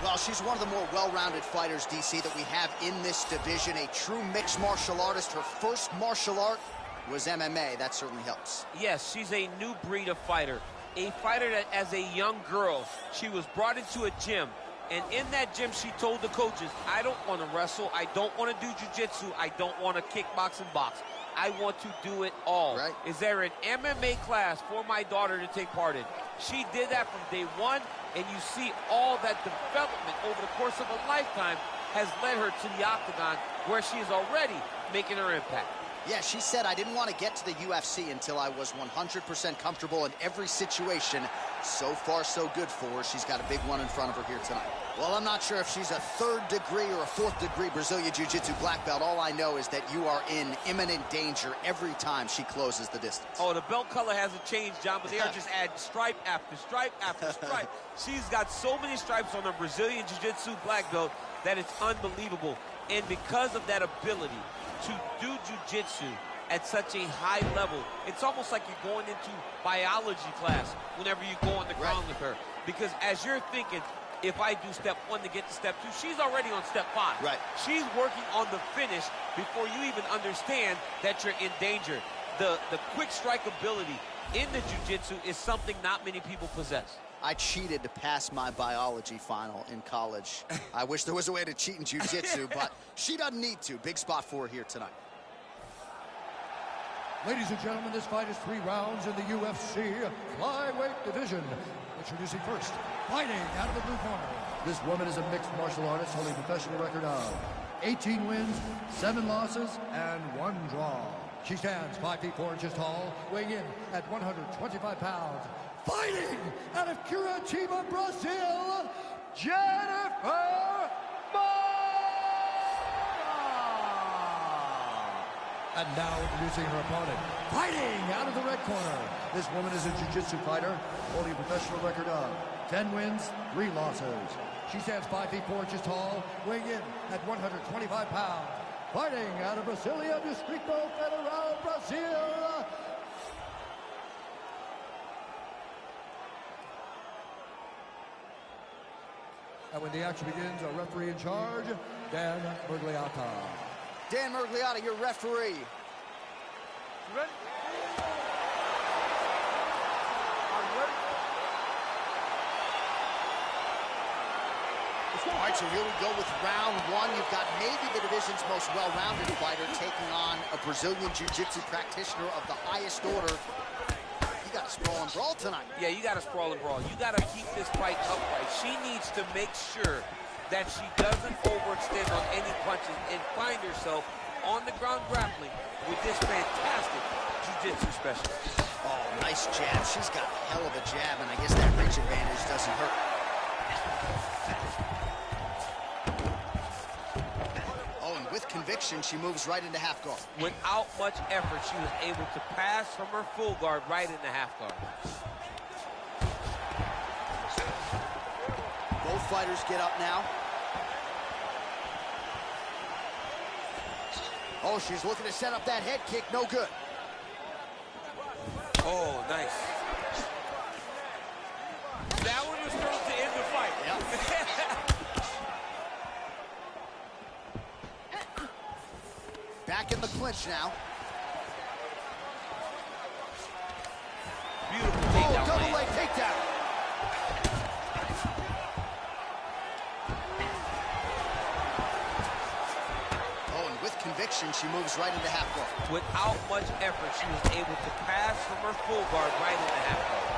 Well, she's one of the more well-rounded fighters, DC, that we have in this division. A true mixed martial artist. Her first martial art was MMA. That certainly helps. Yes, she's a new breed of fighter. A fighter that, as a young girl, she was brought into a gym. And in that gym, she told the coaches, I don't want to wrestle. I don't want to do jiu-jitsu. I don't want to kickbox and box. I want to do it all. Right. Is there an MMA class for my daughter to take part in? She did that from day one, and you see all that development over the course of a lifetime has led her to the octagon, where she is already making her impact. Yeah, she said, I didn't want to get to the UFC until I was 100% comfortable in every situation. So far, so good for her. She's got a big one in front of her here tonight. Well, I'm not sure if she's a 3rd degree or a 4th degree Brazilian Jiu-Jitsu black belt. All I know is that you are in imminent danger every time she closes the distance. Oh, the belt color hasn't changed, John, but they are just adding stripe after stripe after stripe. She's got so many stripes on her Brazilian Jiu-Jitsu black belt that it's unbelievable. And because of that ability to do jiu-jitsu at such a high level, it's almost like you're going into biology class whenever you go on the ground with her. Because as you're thinking, if I do step 1 to get to step 2, she's already on step 5. Right. She's working on the finish before you even understand that you're in danger. The quick strike ability in the jiu-jitsu is something not many people possess. I cheated to pass my biology final in college. I wish there was a way to cheat in jiu-jitsu, but she doesn't need to. Big spot for her here tonight. Ladies and gentlemen, this fight is 3 rounds in the UFC flyweight division. Introducing first, fighting out of the blue corner. This woman is a mixed martial artist holding a professional record of 18 wins, 7 losses, and 1 draw. She stands 5 feet 4 inches tall, weighing in at 125 pounds. Fighting out of Curitiba, Brazil, Jennifer Moura! And now introducing her opponent, fighting out of the red corner. This woman is a jiu-jitsu fighter, holding a professional record of 10 wins, 3 losses. She stands 5 feet 4 inches tall, weighing in at 125 pounds. Fighting out of Brasilia, Distrito Federal, Brazil, and when the action begins, our referee in charge, Dan Mergliata. Dan Mergliata, your referee. Ready? All right, so here we go with round 1. You've got maybe the division's most well-rounded fighter taking on a Brazilian Jiu-Jitsu practitioner of the highest order. You got a sprawl and brawl tonight. Yeah, you got to sprawl and brawl. You got to keep this fight upright. She needs to make sure that she doesn't overextend on any punches and find herself on the ground grappling with this fantastic jiu-jitsu specialist. Oh, nice jab. She's got a hell of a jab, and I guess that reach advantage doesn't hurt. Oh, and with conviction, she moves right into half guard. Without much effort, she was able to pass from her full guard right into half guard. Both fighters get up now. Oh, she's looking to set up that head kick. No good. Oh, nice. That one was thrown to end the fight. Yep. Back in the clinch now. Beautiful takedown. Oh, double leg takedown. Conviction, she moves right into half guard. Without much effort, she was able to pass from her full guard right into half guard.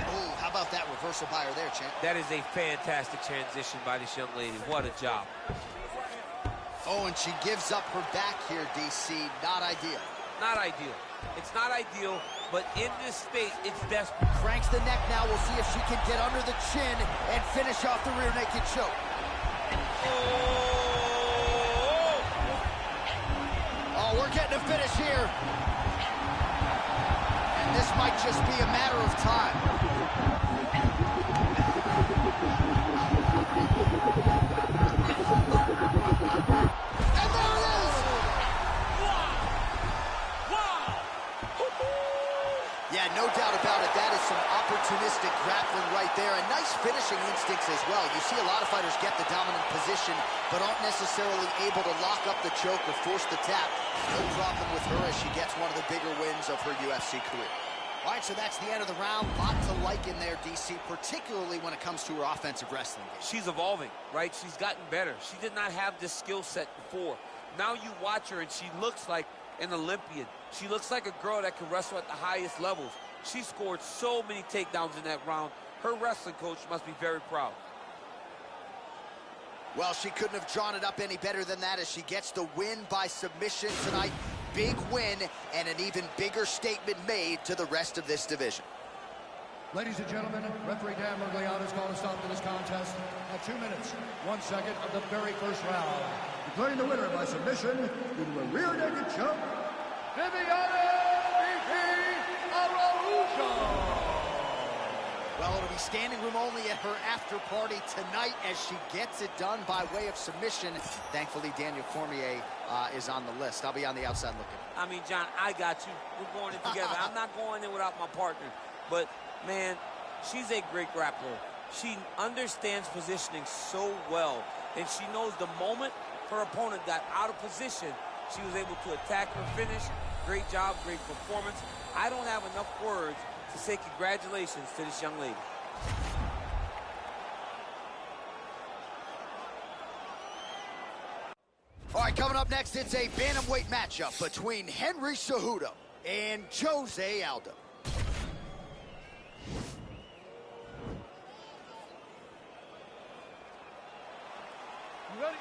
Oh, how about that reversal by her there, champ? That is a fantastic transition by this young lady. What a job. Oh, and she gives up her back here, DC. Not ideal. Not ideal. It's not ideal, but in this state, it's desperate. Cranks the neck now. We'll see if she can get under the chin and finish off the rear naked choke. Oh, we're getting a finish here. And this might just be a matter of time. And there it is! Wow! Wow! Yeah, no doubt about it. That is some opportunity. opportunistic grappling right there, and nice finishing instincts as well. You see a lot of fighters get the dominant position, but aren't necessarily able to lock up the choke or force the tap. No problem with her as she gets one of the bigger wins of her UFC career. All right, so that's the end of the round. Lot to like in there, DC, particularly when it comes to her offensive wrestling game. She's evolving, right? She's gotten better. She did not have this skill set before. Now you watch her, and she looks like an Olympian. She looks like a girl that can wrestle at the highest levels. She scored so many takedowns in that round. Her wrestling coach must be very proud. Well, she couldn't have drawn it up any better than that as she gets the win by submission tonight. Big win and an even bigger statement made to the rest of this division. Ladies and gentlemen, referee Dan Mergliano has called a stop to this contest at 2 minutes, 1 second of the very first round. Declaring the winner by submission due to a rear naked choke, Viviana Araujo. Well, it'll be standing room only at her after party tonight as she gets it done by way of submission. Thankfully, Daniel Cormier is on the list. I'll be on the outside looking. I mean, John, I got you. We're going in together. I'm not going in without my partner. But, man, she's a great grappler. She understands positioning so well. And she knows the moment her opponent got out of position, she was able to attack her finish. Great job, great performance. I don't have enough words to say congratulations to this young lady. All right, coming up next, it's a bantamweight matchup between Henry Cejudo and Jose Aldo. You ready?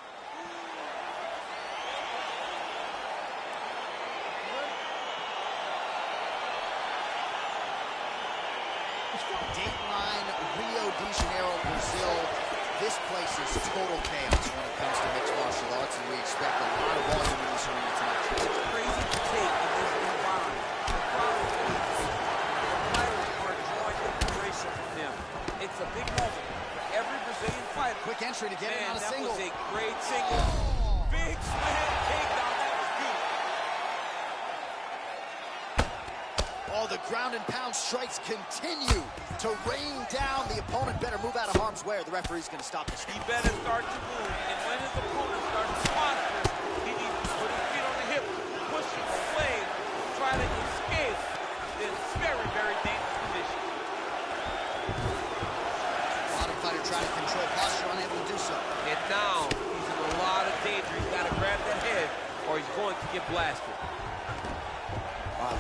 Dateline, Rio de Janeiro, Brazil. This place is total chaos when it comes to mixed martial arts, and we expect a lot of volume in this arena tonight. It's crazy to take in this environment. The problem is the fighters are enjoying inspiration from them. It's a big moment for every Brazilian fighter. Quick entry to get it on a that single. was a great single. Big slam takedown. That was good. Oh, the ground and pound strikes continue to rain down. The opponent better move out of harm's way or the referee's going to stop this. He better start to move. And when his opponent starts to posture, he needs to put his feet on the hip, push him away, try to escape this very, very dangerous position. A lot of fighters trying to control posture, unable to do so. And now he's in a lot of danger. He's got to grab that head or he's going to get blasted.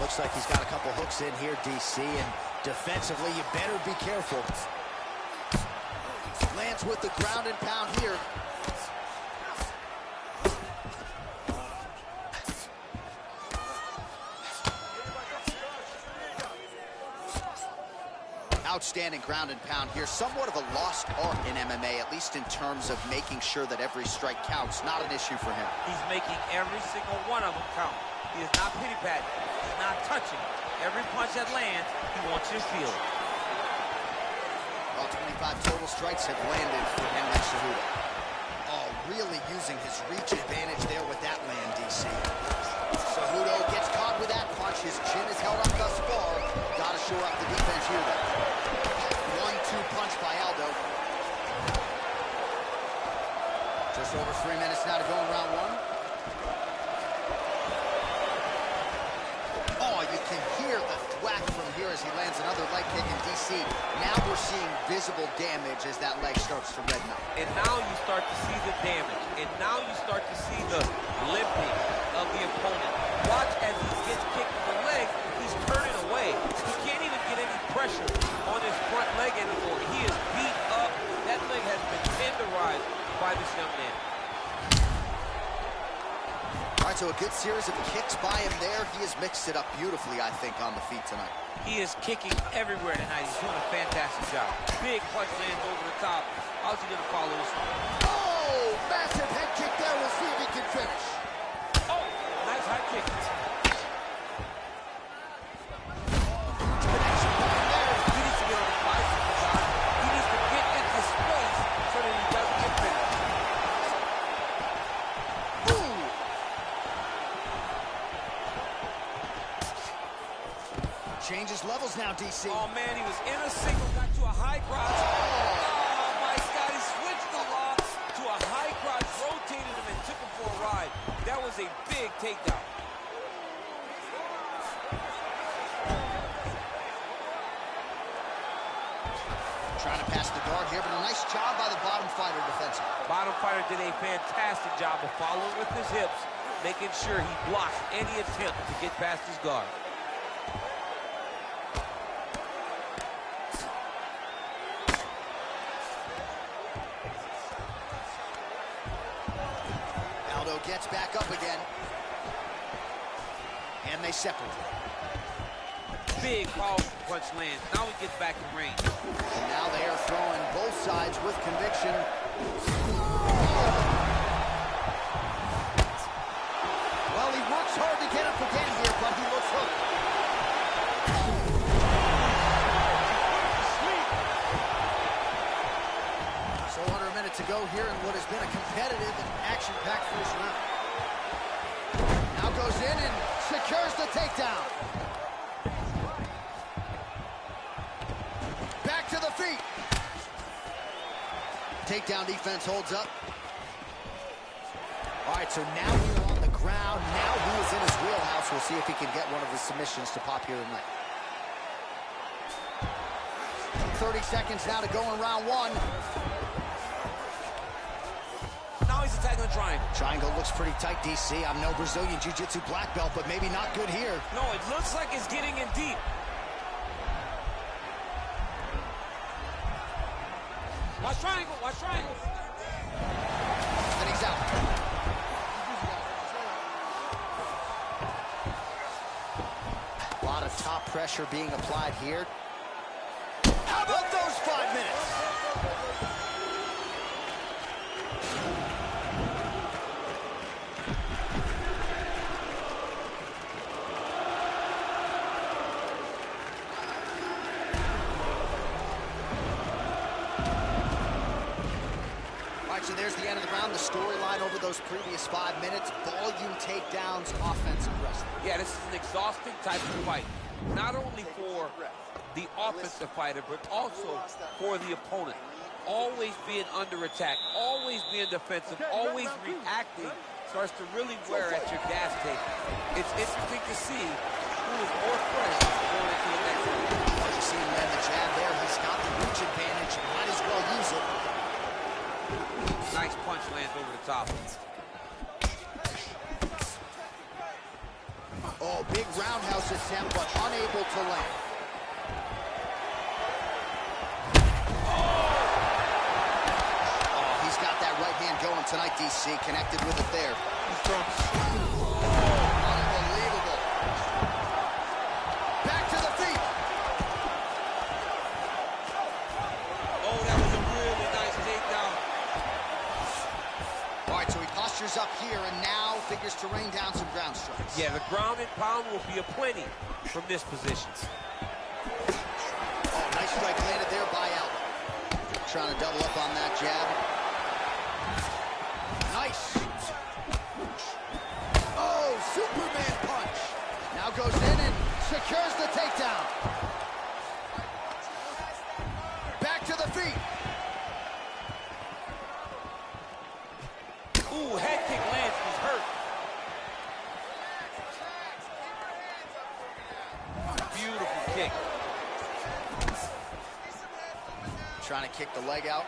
Looks like he's got a couple hooks in here, DC, and defensively, you better be careful. Lands with the ground and pound here. Outstanding ground and pound here. Somewhat of a lost art in MMA, at least in terms of making sure that every strike counts. Not an issue for him. He's making every single one of them count. He is not pity-patting. He's not touching. Every punch that lands, he wants you to feel it. Well, 25 total strikes have landed for Henry Cejudo. Oh, really using his reach advantage there with that land, DC. Cejudo gets caught with that punch. His chin is held up thus far. Got to shore up the defense here, though. 1-2 punch by Aldo. Just over 3 minutes now to go in round one. You can hear the thwack from here as he lands another leg kick in DC. Now we're seeing visible damage as that leg starts to redden up. And now you start to see the damage. And now you start to see the limping of the opponent. Watch as he gets kicked in the leg, he's turning away. He can't even get any pressure on his front leg anymore. He is beat up. That leg has been tenderized by this young man. All right, so a good series of kicks by him there. He has mixed it up beautifully, I think, on the feet tonight. He is kicking everywhere tonight. He's doing a fantastic job. Big punch lands over the top. How's he going to follow this one? Oh, massive head kick there. We'll see if he can finish. Oh, nice high kick. Connection point there. He needs to get on the bicycle, John. He needs to get into space so that he doesn't get finished. Changes levels now, now, DC. Oh, man, he was in a single, got to a high crotch. Oh, my God, he switched the lock to a high crotch, rotated him, and took him for a ride. That was a big takedown. Trying to pass the guard here, but a nice job by the bottom fighter defensively. Bottom fighter did a fantastic job of following with his hips, making sure he blocks any attempt to get past his guard. Aldo gets back up again. And they separate. Big, powerful punch lands. Now he gets back in range. And now they are throwing both sides with conviction. Well, he works hard to get up again here, but he looks hooked. So under a minute to go here in what has been a competitive and action-packed first round. Now goes in and secures the takedown. Back to the feet. Takedown defense holds up. All right, so now we're on the ground. Now he is in his wheelhouse. We'll see if he can get one of his submissions to pop here tonight. 30 seconds now to go in round one. Now he's attacking the triangle. Triangle looks pretty tight, DC. I'm no Brazilian Jiu-Jitsu black belt, but maybe not good here. No, it looks like it's getting in deep. Watch triangle, watch triangle. And he's out. A lot of top pressure being applied here. How about those 5 minutes? So there's the end of the round, the storyline over those previous 5 minutes, volume takedowns, offensive wrestling. Yeah, this is an exhausting type of fight. Not only for the offensive fighter, but also for the opponent. Always being under attack, always being defensive, always reacting starts to really wear at your gas tank. It's interesting to see who is more fresh going into the next round. You see him land the jab there. He's got the reach advantage. Might as well use it. Nice punch lands over the top. Oh, big roundhouse attempt, but unable to land. Oh, he's got that right hand going tonight, DC. Connected with it there. Unbelievable. Back to the feet. Oh, that was a really nice takedown. All right, so he postures up here and now figures to rain down some ground strikes. Yeah, the ground and pound will be aplenty from this position. Oh, nice strike landed there by Aldo. Trying to double up on that jab. Nice. Oh, Superman punch. Now goes in and secures the takedown. Back to the feet. Ooh, head kick lands, he's hurt. Beautiful kick. Trying to kick the leg out.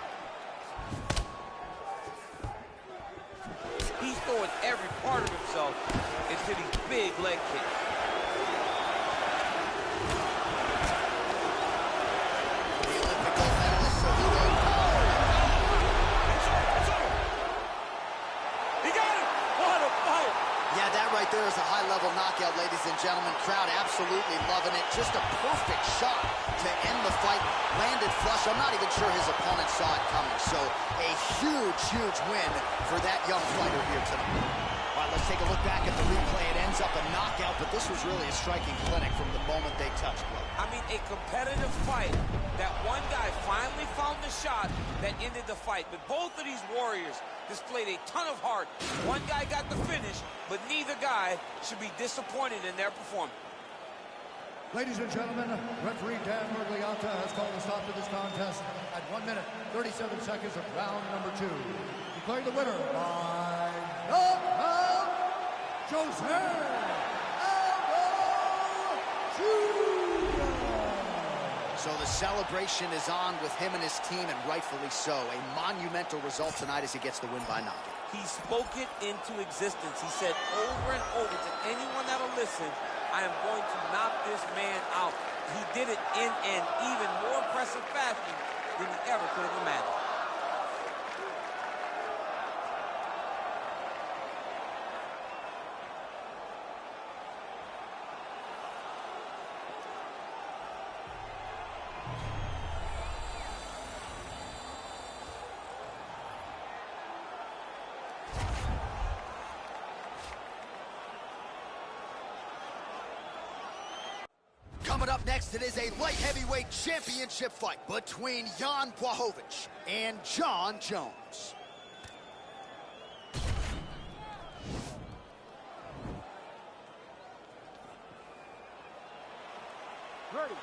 He's throwing every part of himself into these big leg kicks. The Olympic gold medalist, Hovde. He got him! What a fight! Yeah, that right there is a high-level knockout, ladies and gentlemen. Crowd absolutely loving it. Just a perfect shot to end the fight. Landed flush. I'm not even sure his opponent saw it coming. So a huge, huge win for that young fighter here tonight. All right, let's take a look back at the replay. It ends up a knockout, but this was really a striking clinic from the moment they touched. I mean, a competitive fight that one guy finally found the shot that ended the fight. But both of these warriors displayed a ton of heart. One guy got the finish, but neither guy should be disappointed in their performance. Ladies and gentlemen, referee Dan Mergliata has called a stop to this contest at 1 minute, 37 seconds of round number 2. Declaring the winner by knockout, Jose Jr. So the celebration is on with him and his team, and rightfully so. A monumental result tonight as he gets the win by knockout. He spoke it into existence. He said over and over to anyone that'll listen, I am going to knock this man out. He did it in an even more impressive fashion than he ever could have imagined. Coming up next, it is a light heavyweight championship fight between Jan Blachowicz and Jon Jones. Ready.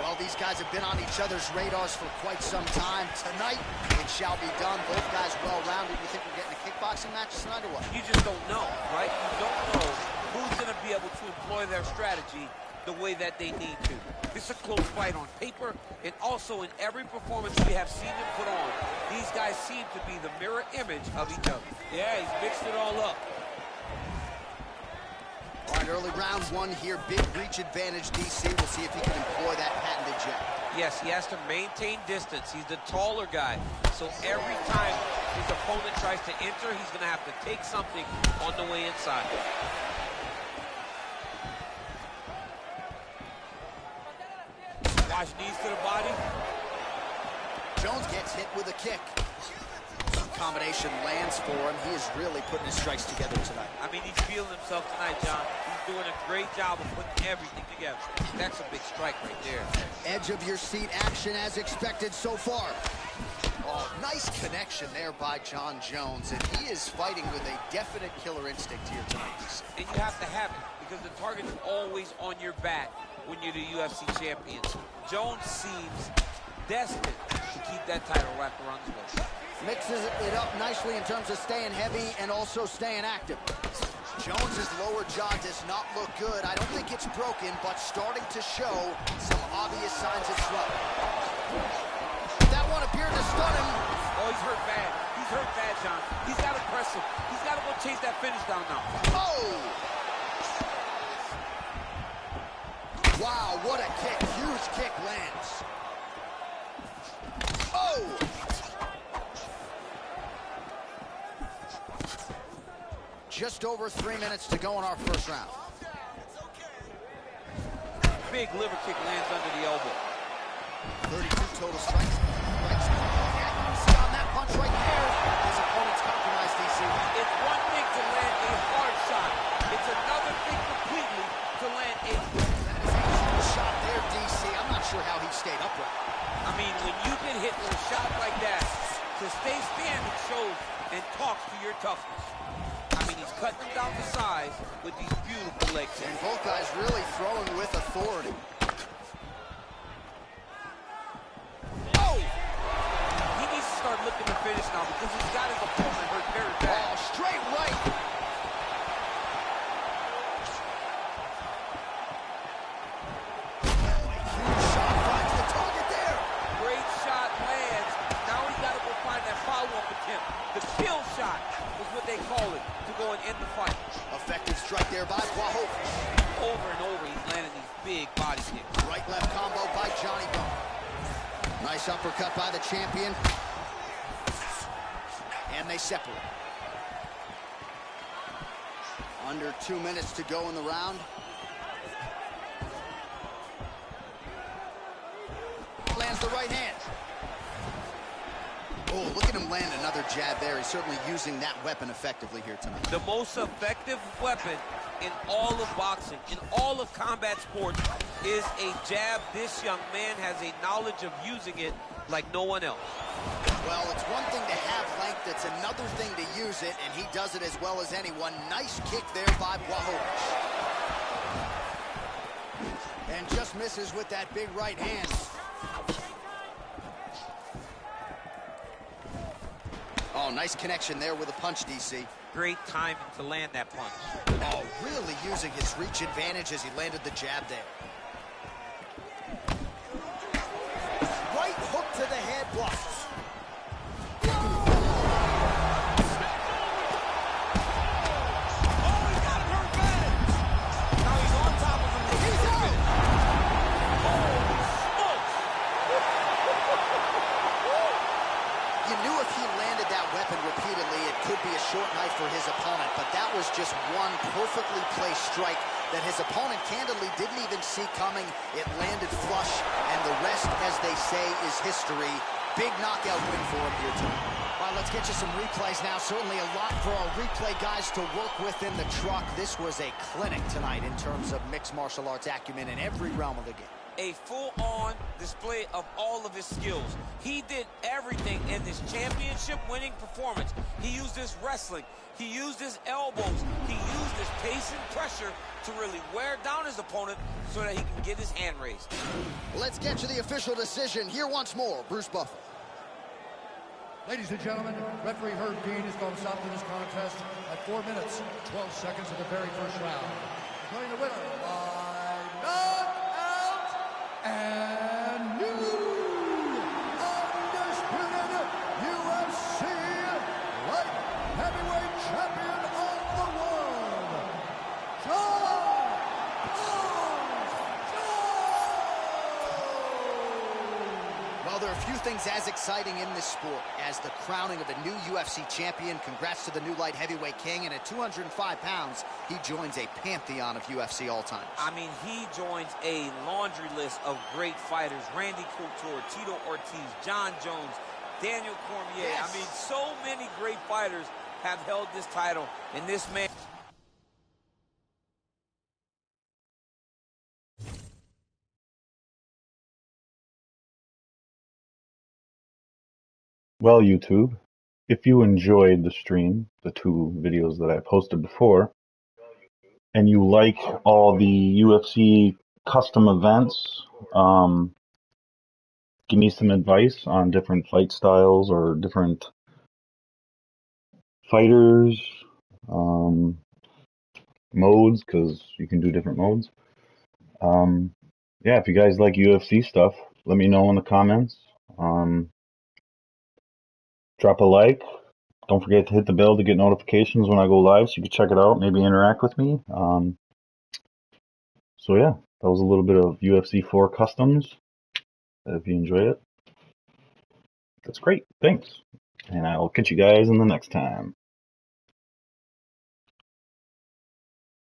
Well, these guys have been on each other's radars for quite some time. Tonight, it shall be done. Both guys well-rounded. You think we're getting a kickboxing match tonight or what? You just don't know, right? You don't know who's going to be able to employ their strategy the way that they need to. It's a close fight on paper, and also in every performance we have seen them put on, these guys seem to be the mirror image of each other. Yeah, he's mixed it all up. All right, early round 1 here. Big reach advantage, DC. We'll see if he can employ that patented jab. Yes, he has to maintain distance. He's the taller guy. So every time his opponent tries to enter, he's going to have to take something on the way inside. Watch knees to the body. Jones gets hit with a kick. Combination lands for him. He is really putting his strikes together tonight. I mean, he's feeling himself tonight, John. He's doing a great job of putting everything together. That's a big strike right there. Edge of your seat action as expected so far. Oh, nice connection there by Jon Jones, and he is fighting with a definite killer instinct here tonight. And you have to have it, because the target is always on your back when you're the UFC champion. Jones seems destined to keep that title wrapped around his waist. Mixes it up nicely in terms of staying heavy and also staying active. Jones's lower jaw does not look good. I don't think it's broken, but starting to show some obvious signs of swelling. That one appeared to stun him. Oh, he's hurt bad. He's hurt bad, John. He's got to press him. He's got to go chase that finish down now. Oh! Wow, what a kick. Huge kick lands. Oh! Just over 3 minutes to go in our first round. Big liver kick lands under the elbow. 32 total strikes. See on that punch right there. His opponent's compromised, DC. It's one thing to land a hard shot. It's another thing completely to land a... That is a huge shot there, DC. I'm not sure how he stayed upright. I mean, when you get hit with a shot like that, to stay standing shows and talks to your toughness. I mean, he's cutting them down to size with these beautiful leg kicks. And both guys really throwing with authority. Oh! He needs to start looking to finish now because he's got his opponent hurt very bad. Oh, straight right. Huge shot finds the target there. Great shot lands. Now he's got to go find that follow-up attempt. The kill shot is what they call it, to go and end the fight. Effective strike there by Blachowicz. Over and over, he's landing these big body kicks. Right-left combo by Johnny Bone. Nice uppercut by the champion. And they separate. Under 2 minutes to go in the round. Lands the right hand. Oh, look at him land another jab there. He's certainly using that weapon effectively here tonight. The most effective weapon in all of boxing, in all of combat sports, is a jab. This young man has a knowledge of using it like no one else. Well, it's one thing to have length, it's another thing to use it, and he does it as well as anyone. Nice kick there by Hovde. And just misses with that big right hand. Oh, nice connection there with a punch, DC. Great timing to land that punch. Oh, really using his reach advantage as he landed the jab there. Right hook to the head, blocks. Repeatedly, it could be a short knife for his opponent, but that was just one perfectly placed strike that his opponent candidly didn't even see coming. It landed flush, and the rest, as they say, is history. Big knockout win for him here tonight. All right, let's get you some replays now. Certainly a lot for our replay guys to work with in the truck. This was a clinic tonight in terms of mixed martial arts acumen in every realm of the game. A full-on display of all of his skills. He did everything in this championship-winning performance. He used his wrestling. He used his elbows. He used his pace and pressure to really wear down his opponent so that he can get his hand raised. Let's get to the official decision. Here once more, Bruce Buffer. Ladies and gentlemen, referee Hovde is going to stop this contest at 4 minutes, 12 seconds of the very first round. Declaring the winner by knockout and new undisputed UFC light heavyweight champion of the world, Well, there are few things as exciting in this sport as the crowning of a new UFC champion. Congrats to the new light heavyweight king, and at 205 pounds, he joins a pantheon of UFC all-time. I mean, he joins a laundry list of great fighters. Randy Couture, Tito Ortiz, John Jones, Daniel Cormier. Yes. I mean, so many great fighters have held this title, and this man... Well, YouTube, if you enjoyed the stream, the 2 videos that I posted before, and you like all the UFC custom events, give me some advice on different fight styles or different fighters, modes, because you can do different modes. Yeah, if you guys like UFC stuff, let me know in the comments. Drop a like. Don't forget to hit the bell to get notifications when I go live so you can check it out, maybe interact with me. So yeah, that was a little bit of UFC 4 customs. If you enjoy it, that's great. Thanks. And I'll catch you guys in the next time.